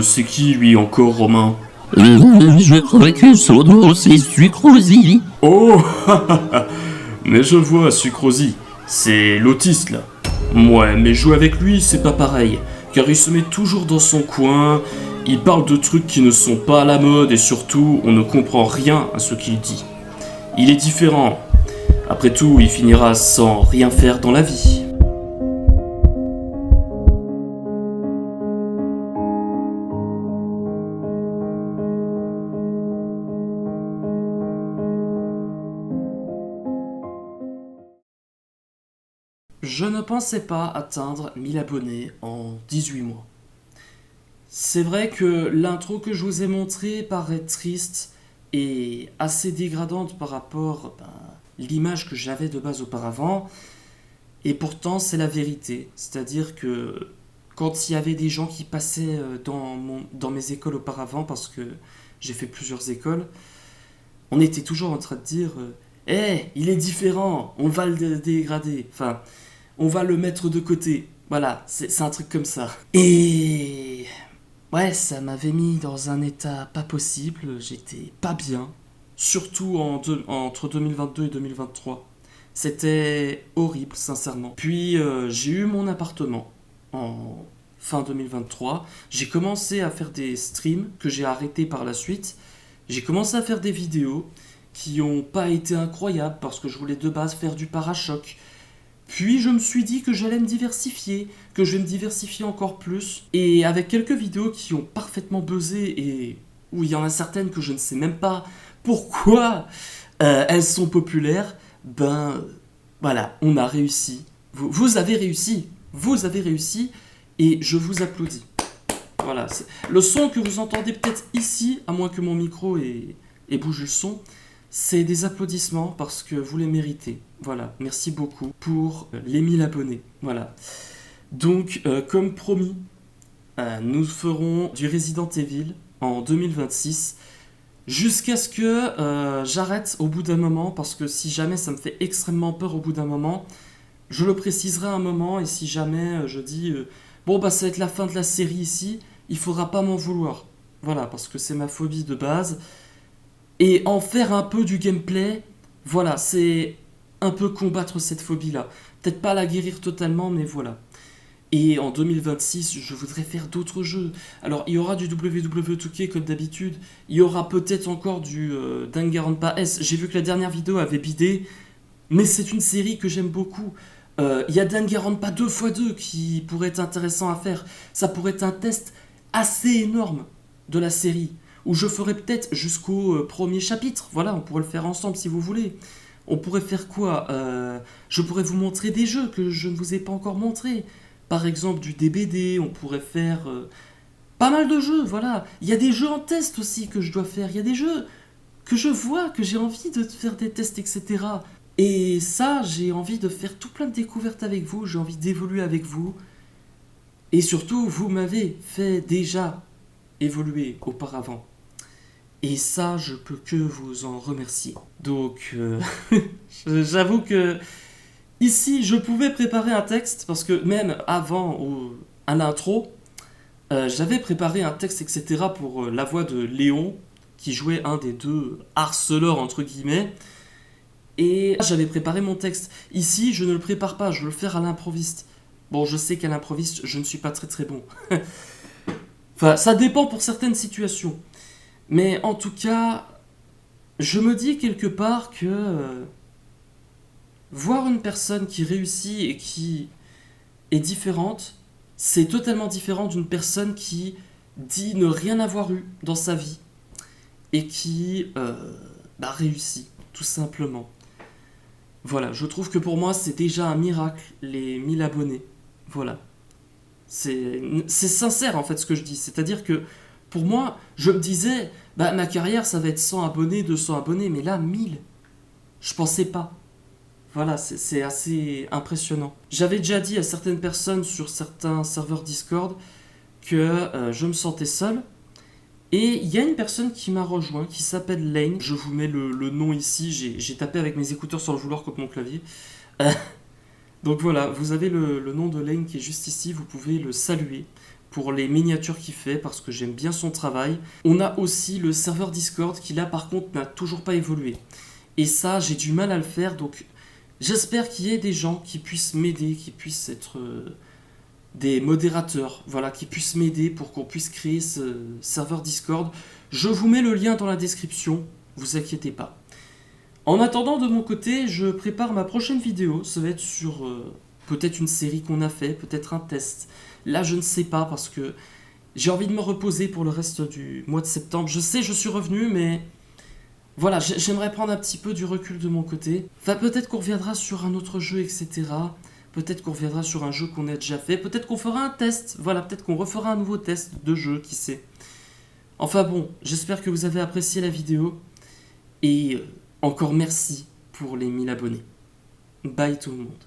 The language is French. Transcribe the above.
C'est qui lui encore, Romain? Je crois que son nom c'est Sucrosi. Oh mais je vois, Sucrosi. C'est l'autiste, là. Ouais, mais jouer avec lui, c'est pas pareil. Car il se met toujours dans son coin, il parle de trucs qui ne sont pas à la mode, et surtout, on ne comprend rien à ce qu'il dit. Il est différent. Après tout, il finira sans rien faire dans la vie. Je ne pensais pas atteindre 1000 abonnés en 18 mois. C'est vrai que l'intro que je vous ai montrée paraît triste et assez dégradante par rapport à l'image que j'avais de base auparavant. Et pourtant, c'est la vérité. C'est-à-dire que quand il y avait des gens qui passaient dans mes écoles auparavant, parce que j'ai fait plusieurs écoles, on était toujours en train de dire il est différent, on va le dégrader. Enfin, on va le mettre de côté. Voilà, c'est un truc comme ça. Et ouais, ça m'avait mis dans un état pas possible, j'étais pas bien. Surtout entre 2022 et 2023. C'était horrible, sincèrement. Puis j'ai eu mon appartement en fin 2023. J'ai commencé à faire des streams que j'ai arrêtés par la suite. J'ai commencé à faire des vidéos qui n'ont pas été incroyables parce que je voulais de base faire du parachoc. Puis je me suis dit que j'allais me diversifier, que je vais me diversifier encore plus. Et avec quelques vidéos qui ont parfaitement buzzé et où il y en a certaines que je ne sais même pas pourquoi elles sont populaires, ben voilà, on a réussi. Vous avez réussi, vous avez réussi et je vous applaudis. Voilà, le son que vous entendez peut-être ici, à moins que mon micro ait bougé le son, c'est des applaudissements parce que vous les méritez. Voilà, merci beaucoup pour les 1000 abonnés. Voilà. Donc, comme promis, nous ferons du Resident Evil en 2026 jusqu'à ce que j'arrête au bout d'un moment parce que si jamais ça me fait extrêmement peur au bout d'un moment, je le préciserai à un moment et si jamais je dis bon bah ça va être la fin de la série ici, il faudra pas m'en vouloir. Voilà, parce que c'est ma phobie de base. Et en faire un peu du gameplay, voilà, c'est un peu combattre cette phobie-là. Peut-être pas la guérir totalement, mais voilà. Et en 2026, je voudrais faire d'autres jeux. Alors, il y aura du WWE2K comme d'habitude. Il y aura peut-être encore du Danganronpa S. J'ai vu que la dernière vidéo avait bidé, mais c'est une série que j'aime beaucoup. Il y a Danganronpa 2x2 qui pourrait être intéressant à faire. Ça pourrait être un test assez énorme de la série, où je ferai peut-être jusqu'au premier chapitre. Voilà, on pourrait le faire ensemble si vous voulez. On pourrait faire quoi Je pourrais vous montrer des jeux que je ne vous ai pas encore montrés. Par exemple du DBD, on pourrait faire pas mal de jeux, voilà. Il y a des jeux en test aussi que je dois faire. Il y a des jeux que je vois, que j'ai envie de faire des tests, etc. Et ça, j'ai envie de faire tout plein de découvertes avec vous. J'ai envie d'évoluer avec vous. Et surtout, vous m'avez fait déjà évoluer auparavant. Et ça, je peux que vous en remercier. Donc, j'avoue que ici, je pouvais préparer un texte, parce que même avant, à l'intro, j'avais préparé un texte, etc. pour la voix de Léon, qui jouait un des deux harceleurs, entre guillemets. Et j'avais préparé mon texte. Ici, je ne le prépare pas, je veux le faire à l'improviste. Bon, je sais qu'à l'improviste, je ne suis pas très très bon. Enfin, ça dépend pour certaines situations. Mais en tout cas, je me dis quelque part que voir une personne qui réussit et qui est différente, c'est totalement différent d'une personne qui dit ne rien avoir eu dans sa vie et qui réussit, tout simplement. Voilà, je trouve que pour moi, c'est déjà un miracle, les 1000 abonnés. Voilà. C'est sincère, en fait, ce que je dis. C'est-à-dire que, pour moi, je me disais, ma carrière, ça va être 100 abonnés, 200 abonnés, mais là, 1000. Je pensais pas. Voilà, c'est assez impressionnant. J'avais déjà dit à certaines personnes sur certains serveurs Discord que je me sentais seul. Et il y a une personne qui m'a rejoint, qui s'appelle Lane. Je vous mets le nom ici, j'ai tapé avec mes écouteurs sur le vouloir contre mon clavier. Donc voilà, vous avez le nom de Lane qui est juste ici, vous pouvez le saluer pour les miniatures qu'il fait parce que j'aime bien son travail. On a aussi le serveur Discord qui là par contre n'a toujours pas évolué. Et ça, j'ai du mal à le faire, donc j'espère qu'il y ait des gens qui puissent m'aider, qui puissent être des modérateurs, voilà, qui puissent m'aider pour qu'on puisse créer ce serveur Discord. Je vous mets le lien dans la description, vous inquiétez pas. En attendant, de mon côté, je prépare ma prochaine vidéo. Ça va être sur peut-être une série qu'on a fait, peut-être un test. Là, je ne sais pas parce que j'ai envie de me reposer pour le reste du mois de septembre. Je sais, je suis revenu, mais voilà, j'aimerais prendre un petit peu du recul de mon côté. Enfin, peut-être qu'on reviendra sur un autre jeu, etc. Peut-être qu'on reviendra sur un jeu qu'on a déjà fait. Peut-être qu'on fera un test. Voilà, peut-être qu'on refera un nouveau test de jeu, qui sait. Enfin bon, j'espère que vous avez apprécié la vidéo. Et encore merci pour les 1000 abonnés. Bye tout le monde.